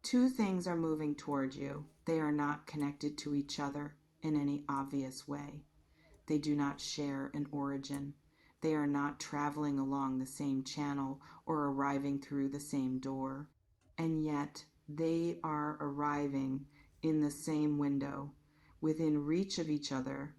Two things are moving toward you. They are not connected to each other in any obvious way. They do not share an origin. They are not traveling along the same channel or arriving through the same door. And yet they are arriving in the same window, within reach of each other,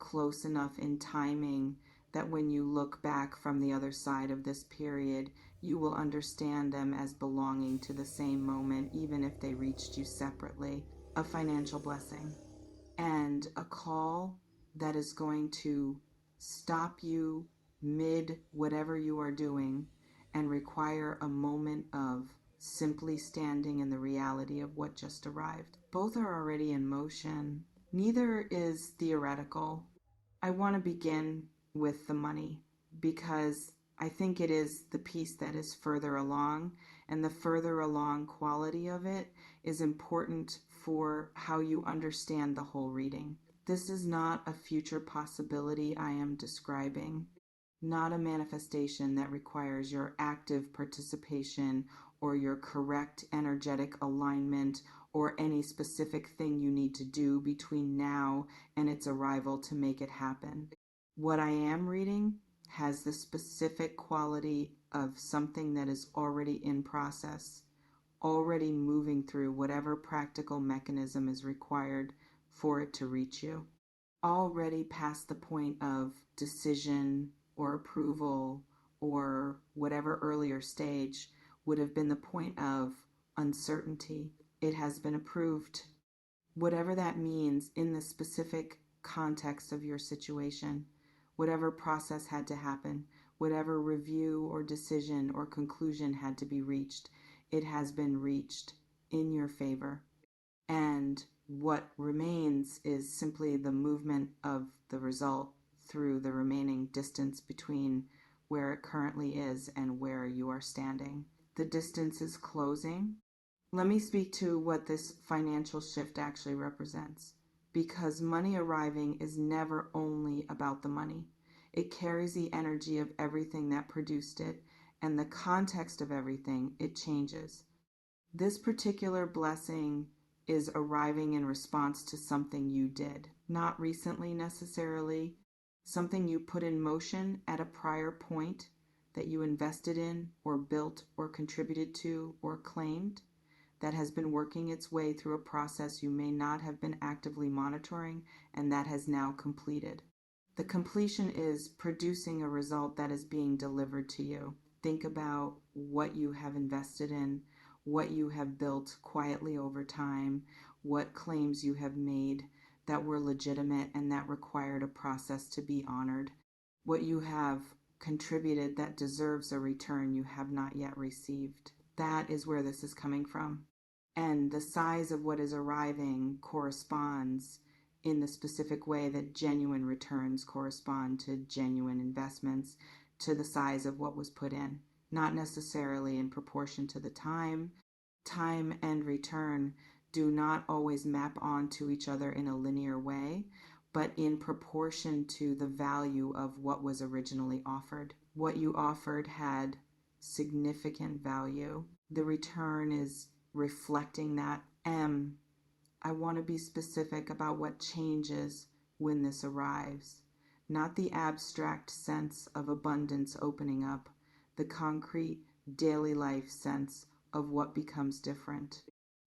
close enough in timing that when you look back from the other side of this period, you will understand them as belonging to the same moment, even if they reached you separately. A financial blessing and a call that is going to stop you mid whatever you are doing and require a moment of simply standing in the reality of what just arrived. Both are already in motion. Neither is theoretical. I want to begin with the money because I think it is the piece that is further along, and the further along quality of it is important for how you understand the whole reading. This is not a future possibility I am describing, not a manifestation that requires your active participation or your correct energetic alignment or any specific thing you need to do between now and its arrival to make it happen. What I am reading has the specific quality of something that is already in process, already moving through whatever practical mechanism is required for it to reach you, already past the point of decision or approval or whatever earlier stage would have been the point of uncertainty. It has been approved. Whatever that means in the specific context of your situation, whatever process had to happen, whatever review or decision or conclusion had to be reached, it has been reached in your favor. And what remains is simply the movement of the result through the remaining distance between where it currently is and where you are standing. The distance is closing. Let me speak to what this financial shift actually represents, because money arriving is never only about the money. It carries the energy of everything that produced it, and the context of everything, it changes. This particular blessing is arriving in response to something you did, not recently necessarily, something you put in motion at a prior point that you invested in or built or contributed to or claimed, that has been working its way through a process you may not have been actively monitoring, and that has now completed. The completion is producing a result that is being delivered to you. Think about what you have invested in, what you have built quietly over time, what claims you have made that were legitimate and that required a process to be honored, what you have contributed that deserves a return you have not yet received. That is where this is coming from. And the size of what is arriving corresponds in the specific way that genuine returns correspond to genuine investments, to the size of what was put in, not necessarily in proportion to the time. Time and return do not always map onto each other in a linear way, but in proportion to the value of what was originally offered. What you offered had significant value. The return is reflecting that. I want to be specific about what changes when this arrives, not the abstract sense of abundance opening up, the concrete daily life sense of what becomes different.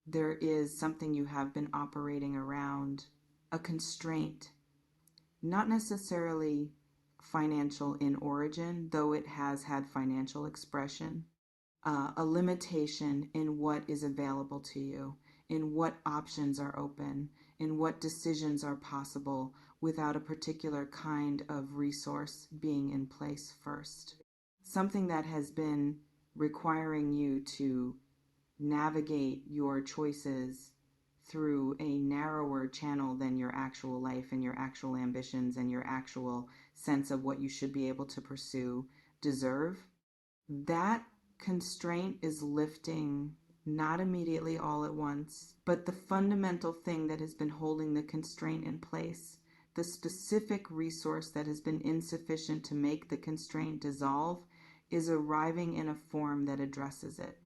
There is something you have been operating around, a constraint, not necessarily financial in origin, though it has had financial expression, a limitation in what is available to you, in what options are open, in what decisions are possible without a particular kind of resource being in place first. Something that has been requiring you to navigate your choices through a narrower channel than your actual life and your actual ambitions and your actual sense of what you should be able to pursue deserve. That constraint is lifting, not immediately all at once, but the fundamental thing that has been holding the constraint in place, the specific resource that has been insufficient to make the constraint dissolve, is arriving in a form that addresses it.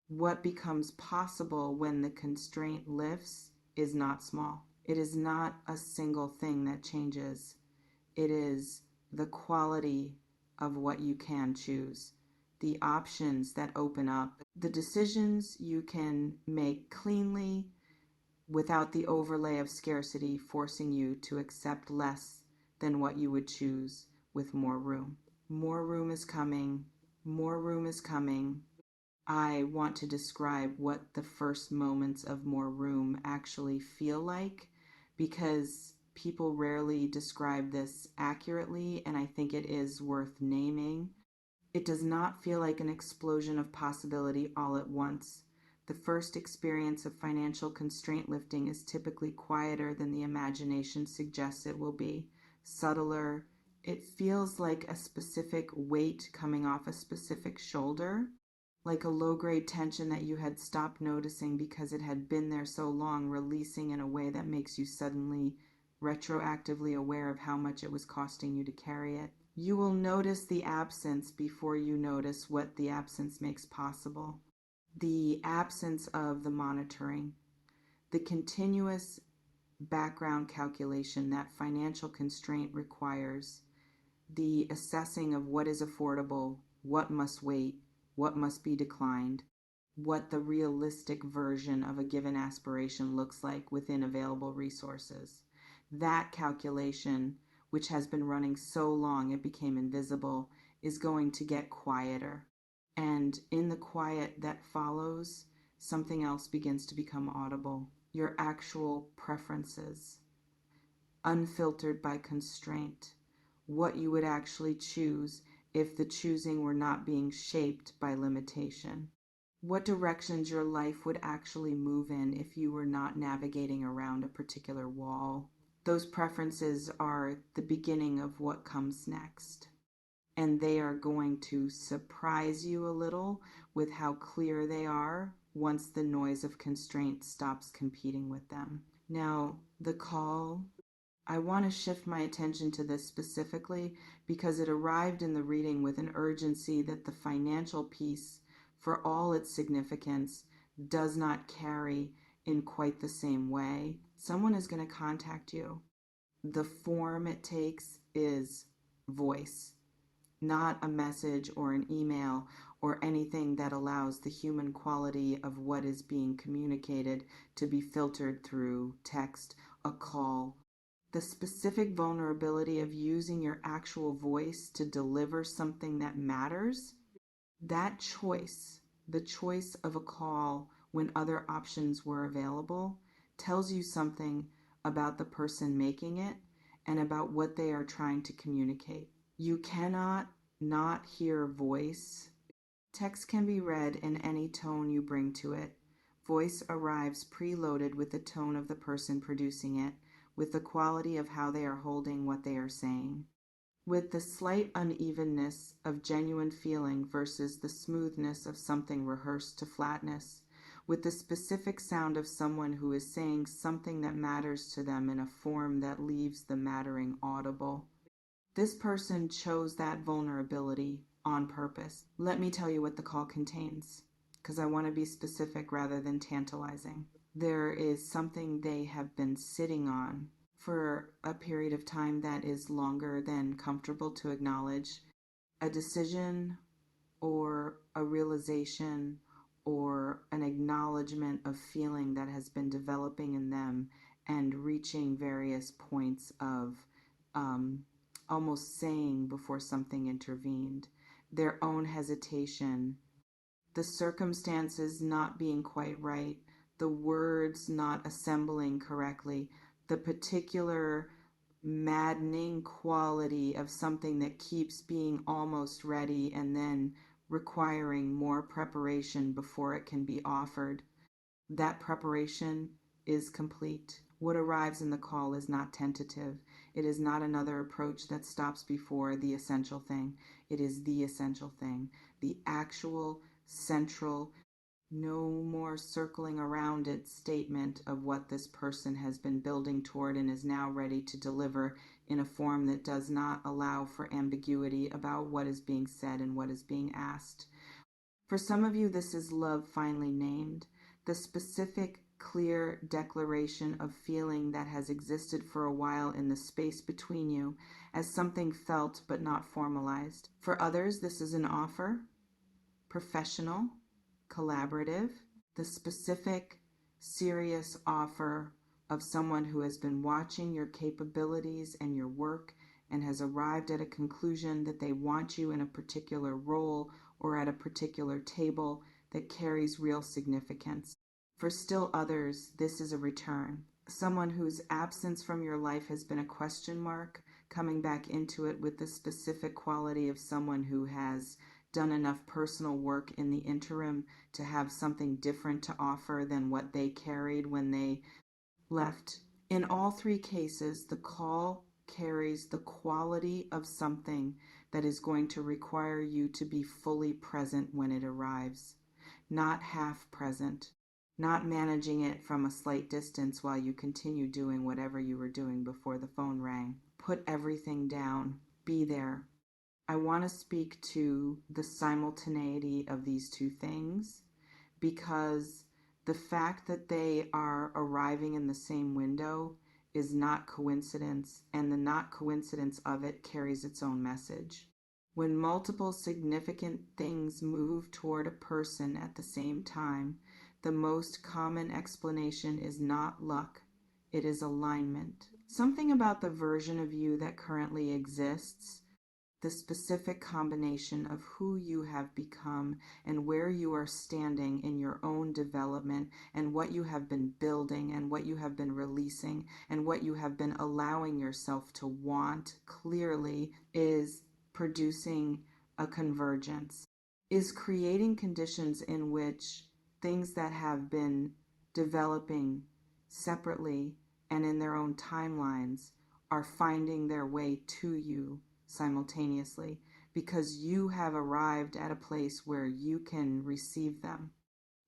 What becomes possible when the constraint lifts is not small. It is not a single thing that changes. It is the quality of what you can choose, the options that open up, the decisions you can make cleanly without the overlay of scarcity forcing you to accept less than what you would choose with more room. More room is coming. More room is coming. I want to describe what the first moments of more room actually feel like, because people rarely describe this accurately, and I think it is worth naming. It does not feel like an explosion of possibility all at once. The first experience of financial constraint lifting is typically quieter than the imagination suggests it will be, subtler. It feels like a specific weight coming off a specific shoulder, like a low-grade tension that you had stopped noticing because it had been there so long, releasing in a way that makes you suddenly retroactively aware of how much it was costing you to carry it. You will notice the absence before you notice what the absence makes possible. The absence of the monitoring, the continuous background calculation that financial constraint requires, the assessing of what is affordable, what must wait, what must be declined, what the realistic version of a given aspiration looks like within available resources. That calculation, which has been running so long it became invisible, is going to get quieter. And in the quiet that follows, something else begins to become audible. Your actual preferences, unfiltered by constraint. What you would actually choose if the choosing were not being shaped by limitation. What directions your life would actually move in if you were not navigating around a particular wall. Those preferences are the beginning of what comes next. And they are going to surprise you a little with how clear they are once the noise of constraint stops competing with them. Now, the call, I want to shift my attention to this specifically because it arrived in the reading with an urgency that the financial piece, for all its significance, does not carry in quite the same way. Someone is going to contact you. The form it takes is voice, not a message or an email or anything that allows the human quality of what is being communicated to be filtered through text, a call. The specific vulnerability of using your actual voice to deliver something that matters, that choice, the choice of a call when other options were available, tells you something about the person making it and about what they are trying to communicate. You cannot not hear voice. Text can be read in any tone you bring to it. Voice arrives preloaded with the tone of the person producing it, with the quality of how they are holding what they are saying, with the slight unevenness of genuine feeling versus the smoothness of something rehearsed to flatness, with the specific sound of someone who is saying something that matters to them in a form that leaves the mattering audible. This person chose that vulnerability on purpose. Let me tell you what the call contains, because I want to be specific rather than tantalizing. There is something they have been sitting on for a period of time that is longer than comfortable to acknowledge. A decision or a realization or an acknowledgement of feeling that has been developing in them and reaching various points of almost saying before something intervened, their own hesitation, the circumstances not being quite right, the words not assembling correctly, the particular maddening quality of something that keeps being almost ready and then requiring more preparation before it can be offered. That preparation is complete. What arrives in the call is not tentative. It is not another approach that stops before the essential thing. It is the essential thing, the actual central, no more circling around it statement of what this person has been building toward and is now ready to deliver in a form that does not allow for ambiguity about what is being said and what is being asked. For some of you, this is love finally named, the specific, clear declaration of feeling that has existed for a while in the space between you as something felt but not formalized. For others, this is an offer, professional, collaborative, the specific, serious offer of someone who has been watching your capabilities and your work and has arrived at a conclusion that they want you in a particular role or at a particular table that carries real significance. For still others, this is a return. Someone whose absence from your life has been a question mark, coming back into it with the specific quality of someone who has done enough personal work in the interim to have something different to offer than what they carried when they left. In all three cases, the call carries the quality of something that is going to require you to be fully present when it arrives, not half present, not managing it from a slight distance while you continue doing whatever you were doing before the phone rang. Put everything down. Be there. I want to speak to the simultaneity of these two things because the fact that they are arriving in the same window is not coincidence, and the not coincidence of it carries its own message. When multiple significant things move toward a person at the same time, the most common explanation is not luck, it is alignment. Something about the version of you that currently exists, the specific combination of who you have become and where you are standing in your own development and what you have been building and what you have been releasing and what you have been allowing yourself to want clearly is producing a convergence, is creating conditions in which things that have been developing separately and in their own timelines are finding their way to you simultaneously because you have arrived at a place where you can receive them.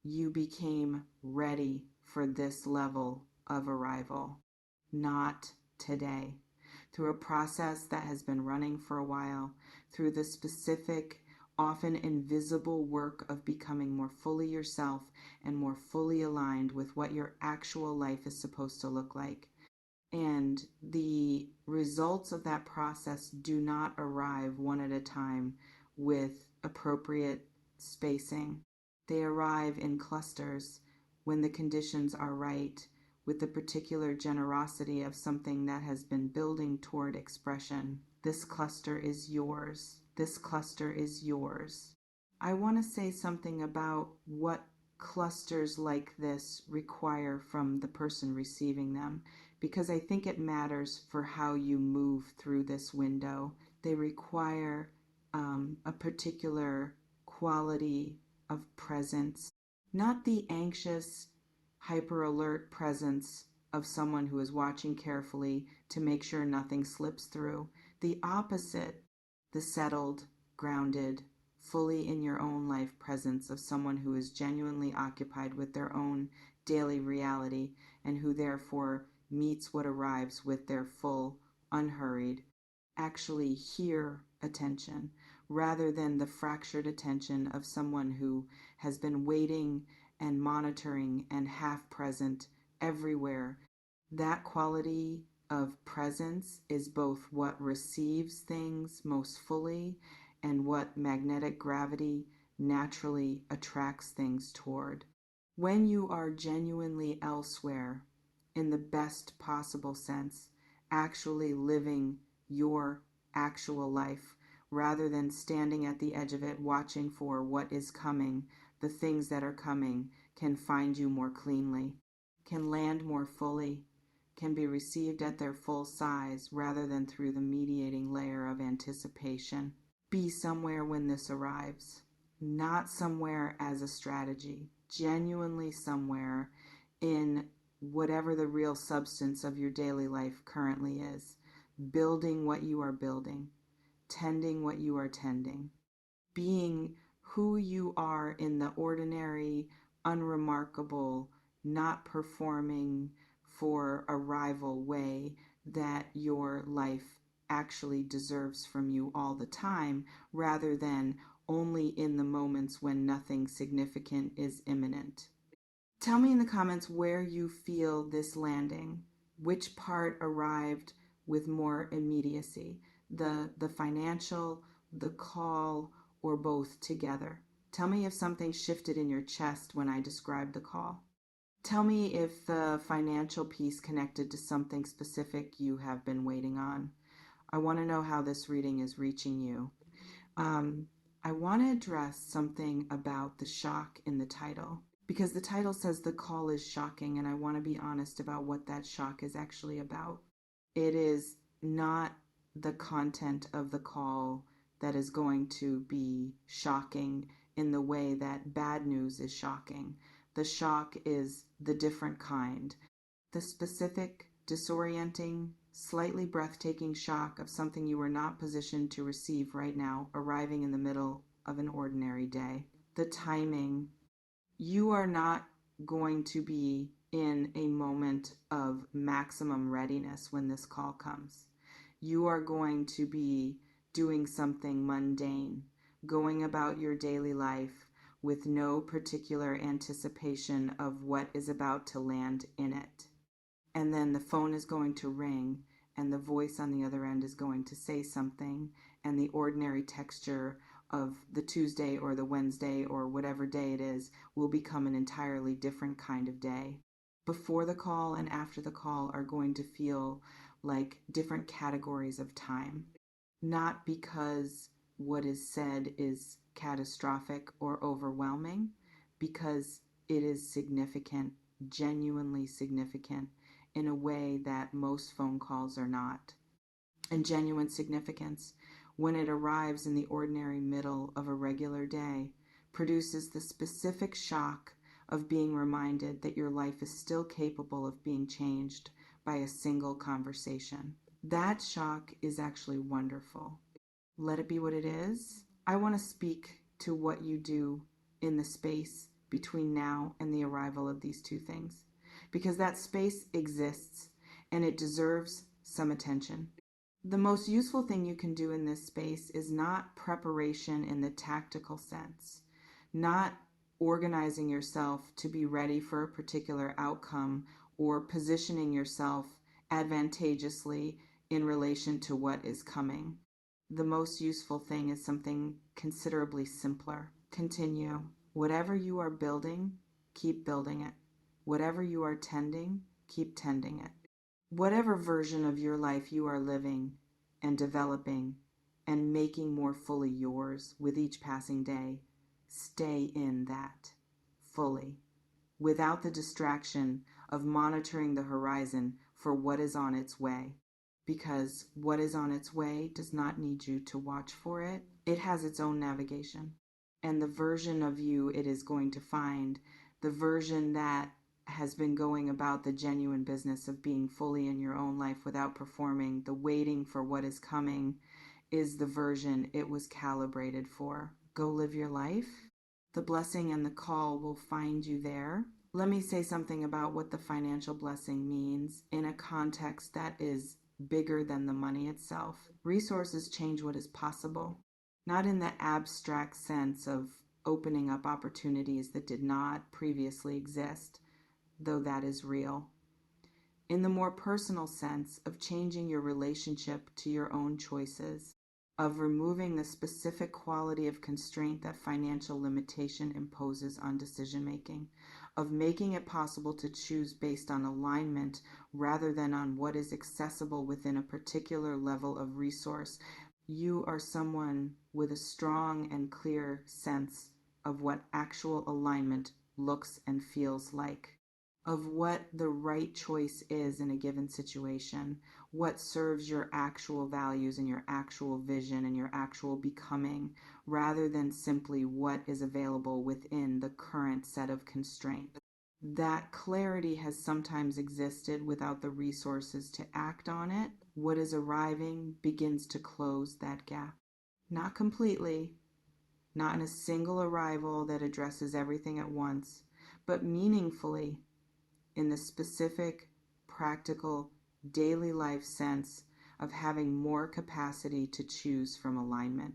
You became ready for this level of arrival, not today. Through a process that has been running for a while, through the specific, often invisible work of becoming more fully yourself and more fully aligned with what your actual life is supposed to look like. And the results of that process do not arrive one at a time with appropriate spacing. They arrive in clusters when the conditions are right, with the particular generosity of something that has been building toward expression. This cluster is yours. This cluster is yours. I want to say something about what clusters like this require from the person receiving them, because I think it matters for how you move through this window. They require a particular quality of presence, not the anxious, hyper alert presence of someone who is watching carefully to make sure nothing slips through. The opposite, the settled, grounded, fully in your own life presence of someone who is genuinely occupied with their own daily reality and who therefore meets what arrives with their full, unhurried, actually here attention, rather than the fractured attention of someone who has been waiting and monitoring and half present everywhere. That quality of presence is both what receives things most fully and what magnetic gravity naturally attracts things toward. When you are genuinely elsewhere, in the best possible sense, actually living your actual life, rather than standing at the edge of it watching for what is coming, the things that are coming can find you more cleanly, can land more fully, can be received at their full size rather than through the mediating layer of anticipation. Be somewhere when this arrives, not somewhere as a strategy, genuinely somewhere in whatever the real substance of your daily life currently is, building what you are building, tending what you are tending, being who you are in the ordinary, unremarkable, not performing for a rival way that your life actually deserves from you all the time, rather than only in the moments when nothing significant is imminent. Tell me in the comments where you feel this landing. Which part arrived with more immediacy? The financial, the call, or both together? Tell me if something shifted in your chest when I described the call. Tell me if the financial piece connected to something specific you have been waiting on. I want to know how this reading is reaching you. I want to address something about the shock in the title, because the title says the call is shocking, and I want to be honest about what that shock is actually about. It is not the content of the call that is going to be shocking in the way that bad news is shocking. The shock is the different kind. The specific, disorienting, slightly breathtaking shock of something you are not positioned to receive right now, arriving in the middle of an ordinary day. The timing. You are not going to be in a moment of maximum readiness when this call comes. You are going to be doing something mundane, going about your daily life with no particular anticipation of what is about to land in it. And then the phone is going to ring, and the voice on the other end is going to say something, and the ordinary texture of the Tuesday or the Wednesday or whatever day it is will become an entirely different kind of day. Before the call and after the call are going to feel like different categories of time. Not because what is said is catastrophic or overwhelming, because it is significant, genuinely significant, in a way that most phone calls are not. And genuine significance, when it arrives in the ordinary middle of a regular day, produces the specific shock of being reminded that your life is still capable of being changed by a single conversation. That shock is actually wonderful. Let it be what it is. I want to speak to what you do in the space between now and the arrival of these two things, because that space exists and it deserves some attention. The most useful thing you can do in this space is not preparation in the tactical sense, not organizing yourself to be ready for a particular outcome or positioning yourself advantageously in relation to what is coming. The most useful thing is something considerably simpler. Continue. Whatever you are building, keep building it. Whatever you are tending, keep tending it. Whatever version of your life you are living and developing and making more fully yours with each passing day, stay in that fully, without the distraction of monitoring the horizon for what is on its way. Because what is on its way does not need you to watch for it. It has its own navigation. And the version of you it is going to find, the version that has been going about the genuine business of being fully in your own life without performing, the waiting for what is coming, is the version it was calibrated for. Go live your life. The blessing and the call will find you there. Let me say something about what the financial blessing means in a context that is bigger than the money itself. Resources change what is possible, not in the abstract sense of opening up opportunities that did not previously exist, though that is real. In the more personal sense of changing your relationship to your own choices, of removing the specific quality of constraint that financial limitation imposes on decision making, of making it possible to choose based on alignment rather than on what is accessible within a particular level of resource. You are someone with a strong and clear sense of what actual alignment looks and feels like, of what the right choice is in a given situation, what serves your actual values and your actual vision and your actual becoming, rather than simply what is available within the current set of constraints. That clarity has sometimes existed without the resources to act on it. What is arriving begins to close that gap. Not completely, not in a single arrival that addresses everything at once, but meaningfully in the specific, practical, daily life sense of having more capacity to choose from alignment.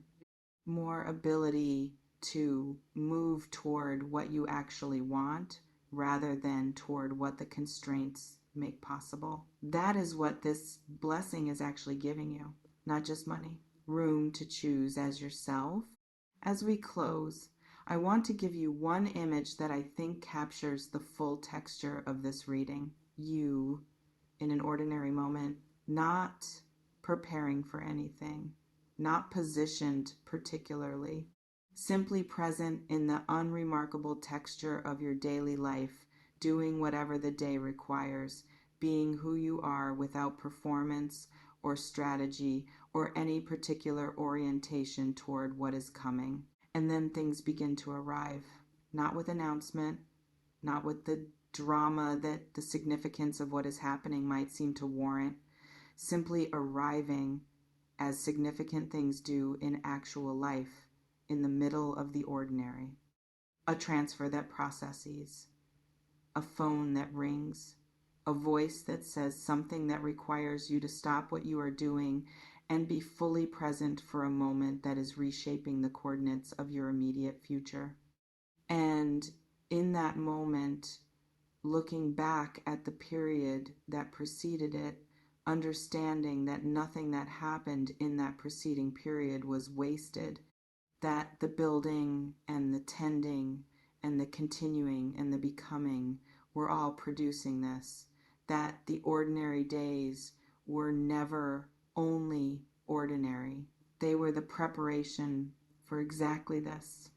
more ability to move toward what you actually want rather than toward what the constraints make possible. That is what this blessing is actually giving you, not just money. Room to choose as yourself. As we close, I want to give you one image that I think captures the full texture of this reading. You, in an ordinary moment, not preparing for anything, not positioned particularly, simply present in the unremarkable texture of your daily life, doing whatever the day requires, being who you are without performance or strategy or any particular orientation toward what is coming. And then things begin to arrive, not with announcement, not with the drama that the significance of what is happening might seem to warrant, simply arriving as significant things do in actual life in the middle of the ordinary. A transfer that processes, a phone that rings, a voice that says something that requires you to stop what you are doing and be fully present for a moment that is reshaping the coordinates of your immediate future. And in that moment, looking back at the period that preceded it, understanding that nothing that happened in that preceding period was wasted, that the building and the tending and the continuing and the becoming were all producing this, that the ordinary days were never only ordinary. They were the preparation for exactly this.